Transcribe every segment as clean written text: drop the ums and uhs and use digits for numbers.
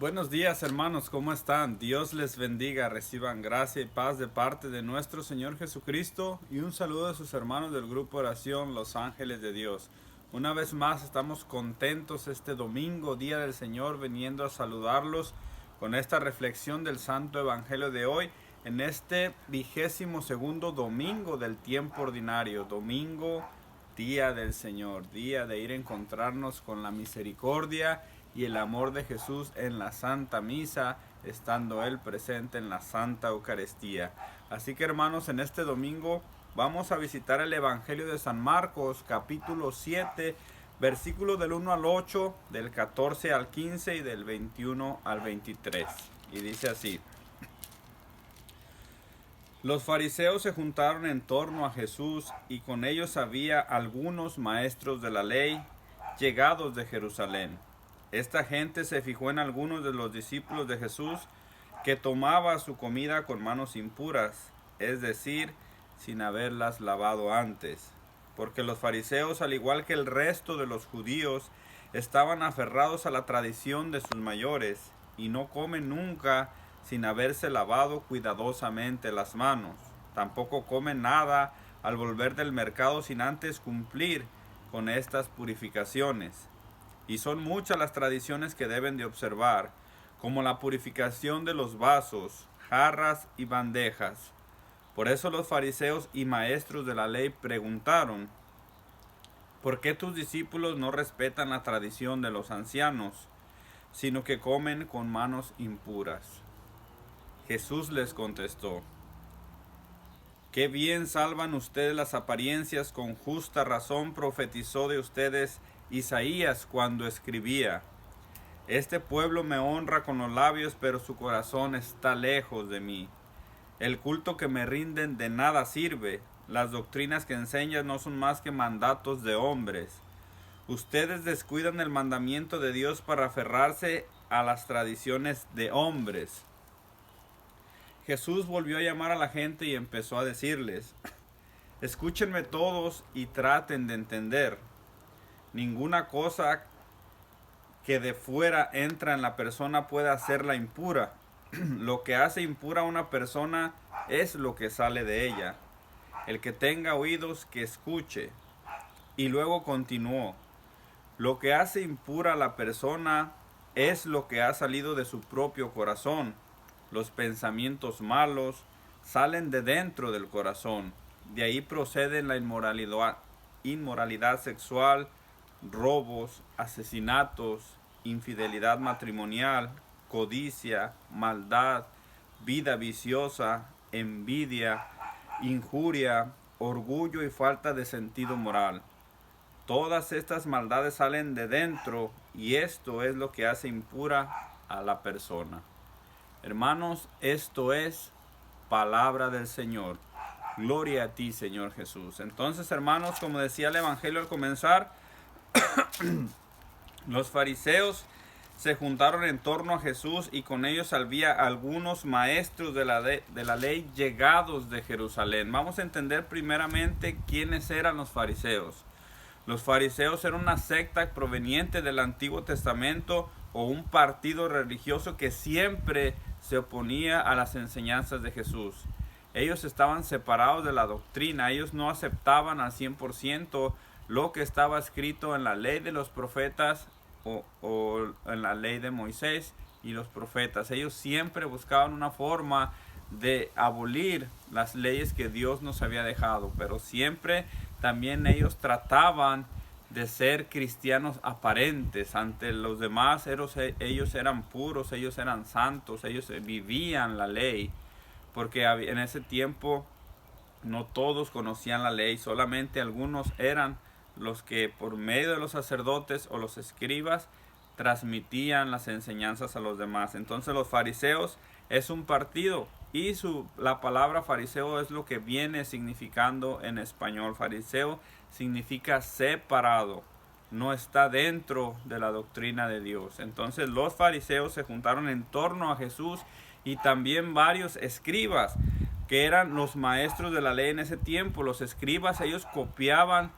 Buenos días, hermanos, ¿cómo están? Dios les bendiga, reciban gracia y paz de parte de nuestro Señor Jesucristo y un saludo a sus hermanos del grupo Oración Los Ángeles de Dios. Una vez más estamos contentos este domingo, Día del Señor, viniendo a saludarlos con esta reflexión del Santo Evangelio de hoy en este 22º domingo del tiempo ordinario, domingo, Día del Señor, día de ir a encontrarnos con la misericordia y el amor de Jesús en la Santa Misa, estando Él presente en la Santa Eucaristía. Así que, hermanos, en este domingo vamos a visitar el Evangelio de San Marcos, capítulo 7, versículos del 1 al 8, del 14 al 15 y del 21 al 23. Y dice así: Los fariseos se juntaron en torno a Jesús, y con ellos había algunos maestros de la ley, llegados de Jerusalén. Esta gente se fijó en algunos de los discípulos de Jesús, que tomaba su comida con manos impuras, es decir, sin haberlas lavado antes. Porque los fariseos, al igual que el resto de los judíos, estaban aferrados a la tradición de sus mayores, y no comen nunca sin haberse lavado cuidadosamente las manos. Tampoco comen nada al volver del mercado sin antes cumplir con estas purificaciones. Y son muchas las tradiciones que deben de observar, como la purificación de los vasos, jarras y bandejas. Por eso los fariseos y maestros de la ley preguntaron: ¿por qué tus discípulos no respetan la tradición de los ancianos, sino que comen con manos impuras? Jesús les contestó: qué bien salvan ustedes las apariencias, con justa razón profetizó de ustedes Isaías cuando escribía: este pueblo me honra con los labios, pero su corazón está lejos de mí. El culto que me rinden de nada sirve, las doctrinas que enseñan no son más que mandatos de hombres. Ustedes descuidan el mandamiento de Dios para aferrarse a las tradiciones de hombres. Jesús volvió a llamar a la gente y empezó a decirles: escúchenme todos y traten de entender. Ninguna cosa que de fuera entra en la persona puede hacerla impura. Lo que hace impura a una persona es lo que sale de ella. El que tenga oídos, que escuche. Y luego continuó: lo que hace impura a la persona es lo que ha salido de su propio corazón. Los pensamientos malos salen de dentro del corazón. De ahí proceden la inmoralidad sexual, robos, asesinatos, infidelidad matrimonial, codicia, maldad, vida viciosa, envidia, injuria, orgullo y falta de sentido moral. Todas estas maldades salen de dentro, y esto es lo que hace impura a la persona. Hermanos, esto es palabra del Señor. Gloria a ti, Señor Jesús. Entonces, hermanos, como decía el Evangelio al comenzar, los fariseos se juntaron en torno a Jesús, y con ellos había algunos maestros de la ley llegados de Jerusalén. Vamos a entender primeramente quiénes eran los fariseos. Los fariseos eran una secta proveniente del Antiguo Testamento, o un partido religioso que siempre se oponía a las enseñanzas de Jesús. Ellos estaban separados de la doctrina, ellos no aceptaban al 100% lo que estaba escrito en la ley de los profetas o en la ley de Moisés y los profetas. Ellos siempre buscaban una forma de abolir las leyes que Dios nos había dejado, pero siempre también ellos trataban de ser cristianos aparentes ante los demás. Ellos eran puros, ellos eran santos, ellos vivían la ley, porque en ese tiempo no todos conocían la ley, solamente algunos eran los que por medio de los sacerdotes o los escribas transmitían las enseñanzas a los demás. Entonces los fariseos es un partido, y la palabra fariseo es lo que viene significando en español. Fariseo significa separado, no está dentro de la doctrina de Dios. Entonces los fariseos se juntaron en torno a Jesús, y también varios escribas, que eran los maestros de la ley en ese tiempo. Los escribas, ellos copiaban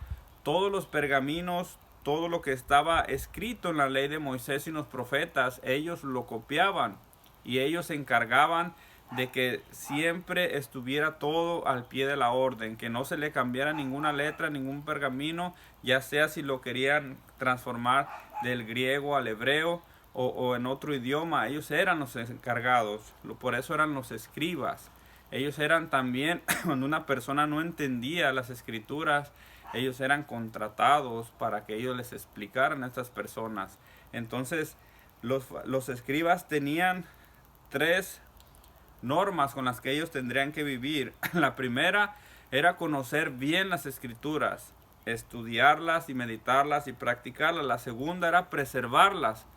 todos los pergaminos, todo lo que estaba escrito en la ley de Moisés y los profetas, ellos lo copiaban y ellos se encargaban de que siempre estuviera todo al pie de la orden, que no se le cambiara ninguna letra, ningún pergamino, ya sea si lo querían transformar del griego al hebreo o en otro idioma. Ellos eran los encargados, por eso eran los escribas. Ellos eran también, cuando una persona no entendía las escrituras, ellos eran contratados para que ellos les explicaran a estas personas. Entonces, los escribas tenían 3 normas con las que ellos tendrían que vivir. La primera era conocer bien las escrituras, estudiarlas y meditarlas y practicarlas. La segunda era preservarlas.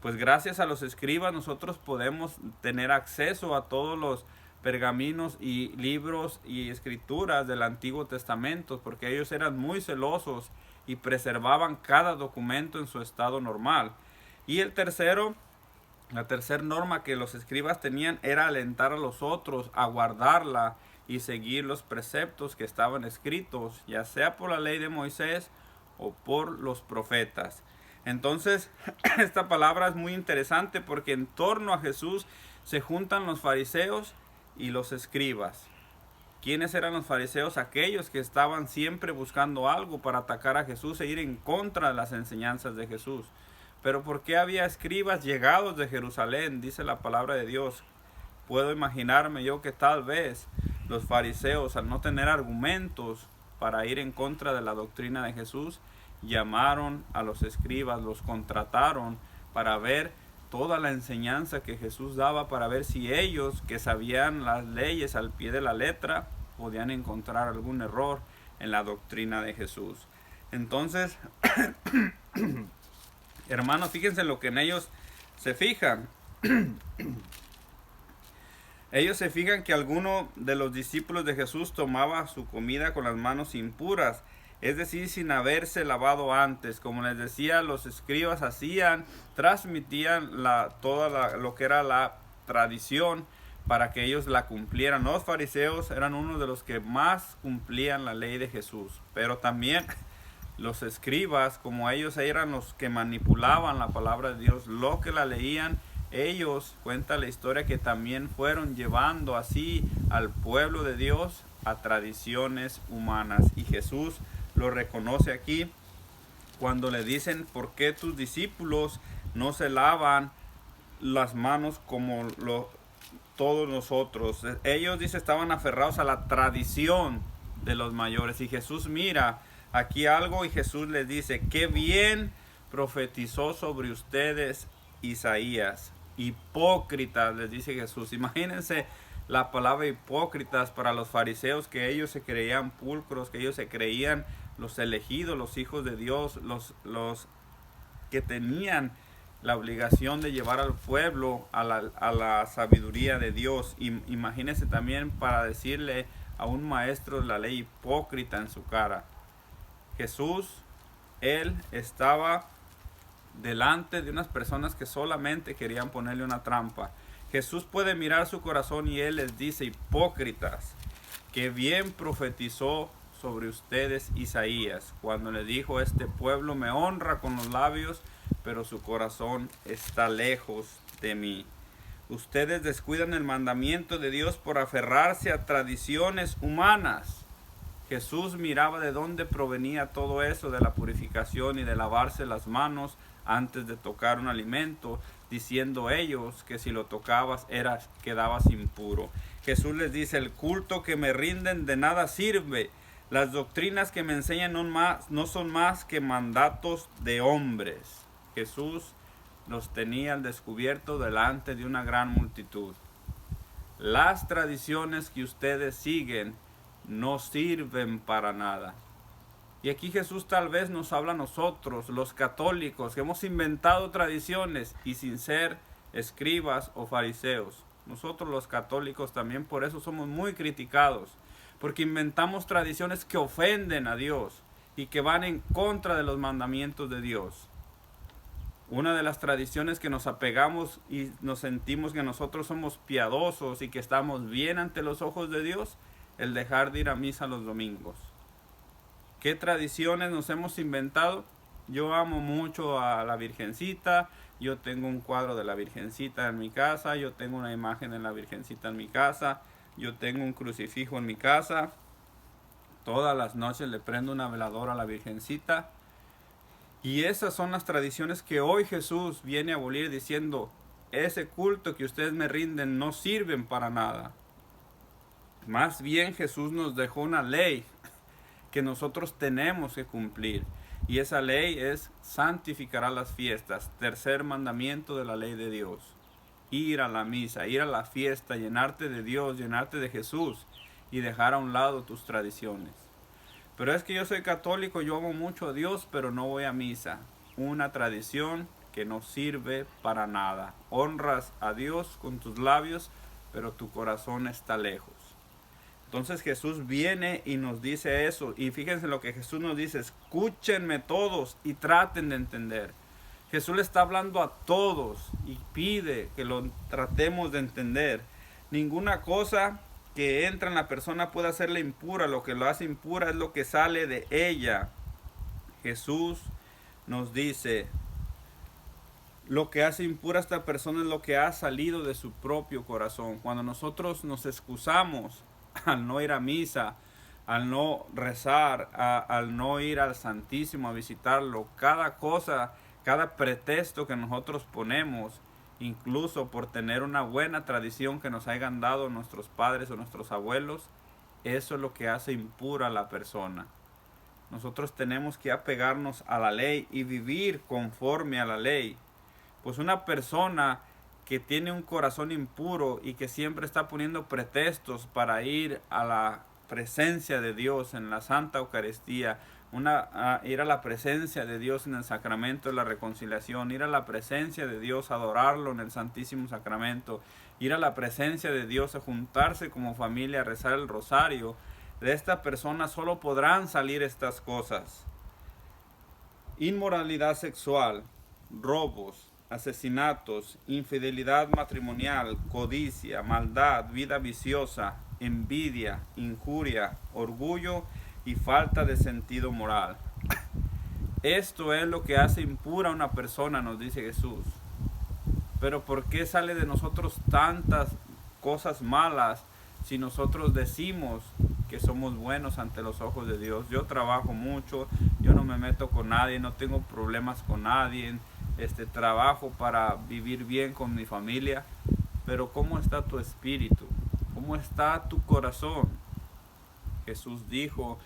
Pues gracias a los escribas nosotros podemos tener acceso a todos los pergaminos y libros y escrituras del Antiguo Testamento, porque ellos eran muy celosos y preservaban cada documento en su estado normal. Y la tercera norma que los escribas tenían era alentar a los otros a guardarla y seguir los preceptos que estaban escritos, ya sea por la ley de Moisés o por los profetas. Entonces, esta palabra es muy interesante porque en torno a Jesús se juntan los fariseos y los escribas. ¿Quiénes eran los fariseos? Aquellos que estaban siempre buscando algo para atacar a Jesús e ir en contra de las enseñanzas de Jesús. Pero ¿por qué había escribas llegados de Jerusalén? Dice la palabra de Dios. Puedo imaginarme yo que tal vez los fariseos, al no tener argumentos para ir en contra de la doctrina de Jesús, llamaron a los escribas, los contrataron para ver toda la enseñanza que Jesús daba, para ver si ellos, que sabían las leyes al pie de la letra, podían encontrar algún error en la doctrina de Jesús. Entonces, hermanos, fíjense lo que en ellos se fijan. Ellos se fijan que alguno de los discípulos de Jesús tomaba su comida con las manos impuras, es decir, sin haberse lavado antes. Como les decía, los escribas transmitían lo que era la tradición para que ellos la cumplieran. Los fariseos eran uno de los que más cumplían la ley de Jesús, pero también los escribas, como ellos eran los que manipulaban la palabra de Dios, lo que la leían, ellos, cuenta la historia, que también fueron llevando así al pueblo de Dios a tradiciones humanas. Y Jesús lo reconoce aquí cuando le dicen: ¿por qué tus discípulos no se lavan las manos como todos nosotros? Ellos, dice, estaban aferrados a la tradición de los mayores. Y Jesús mira aquí algo y Jesús les dice: qué bien profetizó sobre ustedes Isaías. Hipócritas, les dice Jesús. Imagínense la palabra hipócritas para los fariseos, que ellos se creían pulcros, que ellos se creían los elegidos, los hijos de Dios, los que tenían la obligación de llevar al pueblo a la sabiduría de Dios. Imagínense también para decirle a un maestro de la ley hipócrita en su cara. Jesús, él estaba delante de unas personas que solamente querían ponerle una trampa. Jesús puede mirar su corazón y él les dice: hipócritas, que bien profetizó sobre ustedes Isaías cuando le dijo: este pueblo me honra con los labios, pero su corazón está lejos de mí. Ustedes descuidan el mandamiento de Dios por aferrarse a tradiciones humanas. Jesús miraba de dónde provenía todo eso, de la purificación y de lavarse las manos antes de tocar un alimento, diciendo ellos que si lo tocabas quedabas impuro. Jesús les dice: el culto que me rinden de nada sirve. Las doctrinas que me enseñan no son más que mandatos de hombres. Jesús los tenía al descubierto delante de una gran multitud. Las tradiciones que ustedes siguen no sirven para nada. Y aquí Jesús tal vez nos habla a nosotros, los católicos, que hemos inventado tradiciones y sin ser escribas o fariseos. Nosotros los católicos también por eso somos muy criticados, porque inventamos tradiciones que ofenden a Dios y que van en contra de los mandamientos de Dios. Una de las tradiciones que nos apegamos y nos sentimos que nosotros somos piadosos y que estamos bien ante los ojos de Dios, el dejar de ir a misa los domingos. ¿Qué tradiciones nos hemos inventado? Yo amo mucho a la Virgencita. Yo tengo un cuadro de la Virgencita en mi casa. Yo tengo una imagen de la Virgencita en mi casa. Yo tengo un crucifijo en mi casa. Todas las noches le prendo una veladora a la Virgencita. Y esas son las tradiciones que hoy Jesús viene a abolir, diciendo: ese culto que ustedes me rinden no sirven para nada. Más bien Jesús nos dejó una ley que nosotros tenemos que cumplir. Y esa ley es: santificará las fiestas. Tercer mandamiento de la ley de Dios. Ir a la misa, ir a la fiesta, llenarte de Dios, llenarte de Jesús y dejar a un lado tus tradiciones. Pero es que yo soy católico, yo amo mucho a Dios, pero no voy a misa. Una tradición que no sirve para nada. Honras a Dios con tus labios, pero tu corazón está lejos. Entonces Jesús viene y nos dice eso. Y fíjense lo que Jesús nos dice: escúchenme todos y traten de entender. Jesús le está hablando a todos y pide que lo tratemos de entender. Ninguna cosa que entra en la persona puede hacerla impura. Lo que lo hace impura es lo que sale de ella. Jesús nos dice: lo que hace impura a esta persona es lo que ha salido de su propio corazón. Cuando nosotros nos excusamos al no ir a misa, al no rezar, al no ir al Santísimo a visitarlo, cada cosa, cada pretexto que nosotros ponemos, incluso por tener una buena tradición que nos hayan dado nuestros padres o nuestros abuelos, eso es lo que hace impura a la persona. Nosotros tenemos que apegarnos a la ley y vivir conforme a la ley. Pues una persona que tiene un corazón impuro y que siempre está poniendo pretextos para ir a la presencia de Dios en la Santa Eucaristía, ir a la presencia de Dios en el sacramento de la reconciliación, ir a la presencia de Dios a adorarlo en el Santísimo Sacramento, ir a la presencia de Dios a juntarse como familia a rezar el rosario, de esta persona solo podrán salir estas cosas: inmoralidad sexual, robos, asesinatos, infidelidad matrimonial, codicia, maldad, vida viciosa, envidia, injuria, orgullo y falta de sentido moral. Esto es lo que hace impura a una persona, nos dice Jesús. Pero ¿por qué sale de nosotros tantas cosas malas si nosotros decimos que somos buenos ante los ojos de Dios? Yo trabajo mucho, yo no me meto con nadie, no tengo problemas con nadie, trabajo para vivir bien con mi familia. Pero ¿cómo está tu espíritu? ¿Cómo está tu corazón? Jesús dijo: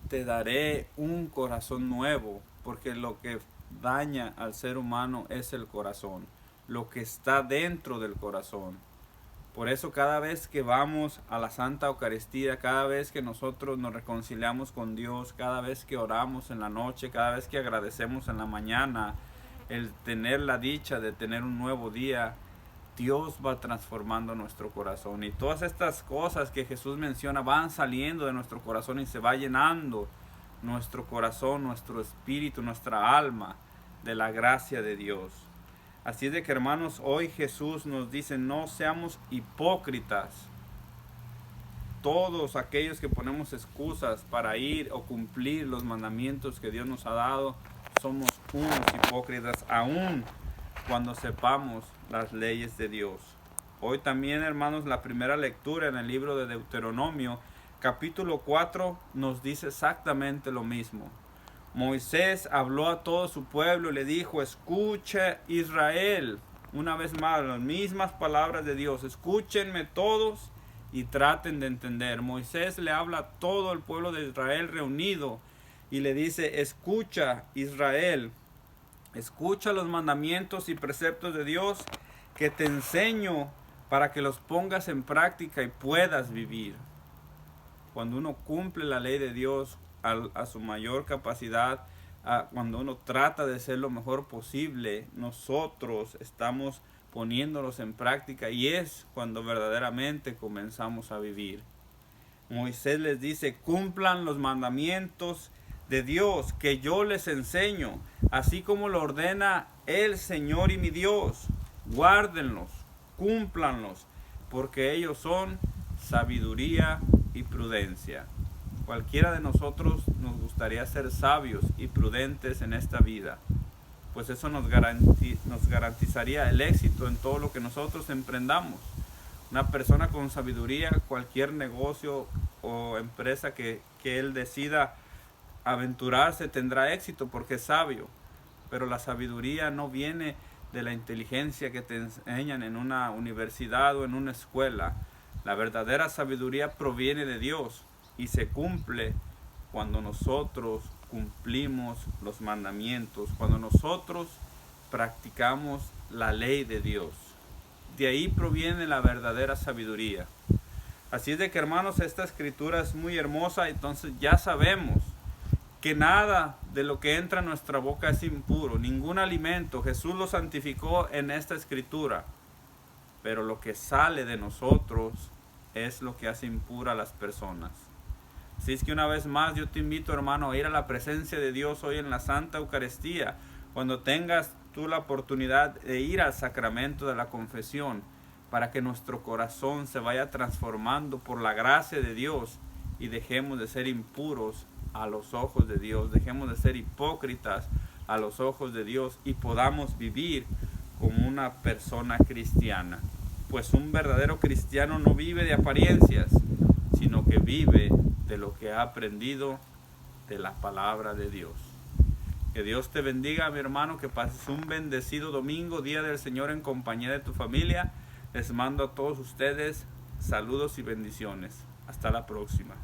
te daré un corazón nuevo, porque lo que daña al ser humano es el corazón, lo que está dentro del corazón. Por eso cada vez que vamos a la Santa Eucaristía, cada vez que nosotros nos reconciliamos con Dios, cada vez que oramos en la noche, cada vez que agradecemos en la mañana el tener la dicha de tener un nuevo día, Dios va transformando nuestro corazón. Y todas estas cosas que Jesús menciona van saliendo de nuestro corazón y se va llenando nuestro corazón, nuestro espíritu, nuestra alma de la gracia de Dios. Así es de que, hermanos, hoy Jesús nos dice: no seamos hipócritas. Todos aquellos que ponemos excusas para ir o cumplir los mandamientos que Dios nos ha dado, somos unos hipócritas, aún cuando sepamos las leyes de Dios. Hoy también, hermanos, la primera lectura en el libro de Deuteronomio, capítulo 4, nos dice exactamente lo mismo. Moisés habló a todo su pueblo y le dijo: escucha, Israel. Una vez más, las mismas palabras de Dios: escúchenme todos y traten de entender. Moisés le habla a todo el pueblo de Israel reunido y le dice: escucha, Israel, escucha los mandamientos y preceptos de Dios que te enseño para que los pongas en práctica y puedas vivir. Cuando uno cumple la ley de Dios a su mayor capacidad, cuando uno trata de ser lo mejor posible, nosotros estamos poniéndolos en práctica y es cuando verdaderamente comenzamos a vivir. Moisés les dice: cumplan los mandamientos de Dios que yo les enseño, así como lo ordena el Señor y mi Dios. Guárdenlos, cúmplanlos, porque ellos son sabiduría y prudencia. Cualquiera de nosotros nos gustaría ser sabios y prudentes en esta vida, pues eso nos garantizaría el éxito en todo lo que nosotros emprendamos. Una persona con sabiduría, cualquier negocio o empresa que él decida aventurarse tendrá éxito porque es sabio. Pero la sabiduría no viene de la inteligencia que te enseñan en una universidad o en una escuela. La verdadera sabiduría proviene de Dios y se cumple cuando nosotros cumplimos los mandamientos, cuando nosotros practicamos la ley de Dios. De ahí proviene la verdadera sabiduría. Así es de que, hermanos, esta escritura es muy hermosa. Entonces ya sabemos que nada de lo que entra en nuestra boca es impuro, ningún alimento. Jesús lo santificó en esta escritura, pero lo que sale de nosotros es lo que hace impura a las personas. Así es que una vez más yo te invito, hermano, a ir a la presencia de Dios hoy en la Santa Eucaristía. Cuando tengas tú la oportunidad de ir al sacramento de la confesión, para que nuestro corazón se vaya transformando por la gracia de Dios y dejemos de ser impuros a los ojos de Dios, dejemos de ser hipócritas a los ojos de Dios y podamos vivir como una persona cristiana. Pues un verdadero cristiano no vive de apariencias, sino que vive de lo que ha aprendido de la palabra de Dios. Que Dios te bendiga, mi hermano, que pases un bendecido domingo, día del Señor, en compañía de tu familia. Les mando a todos ustedes saludos y bendiciones. Hasta la próxima.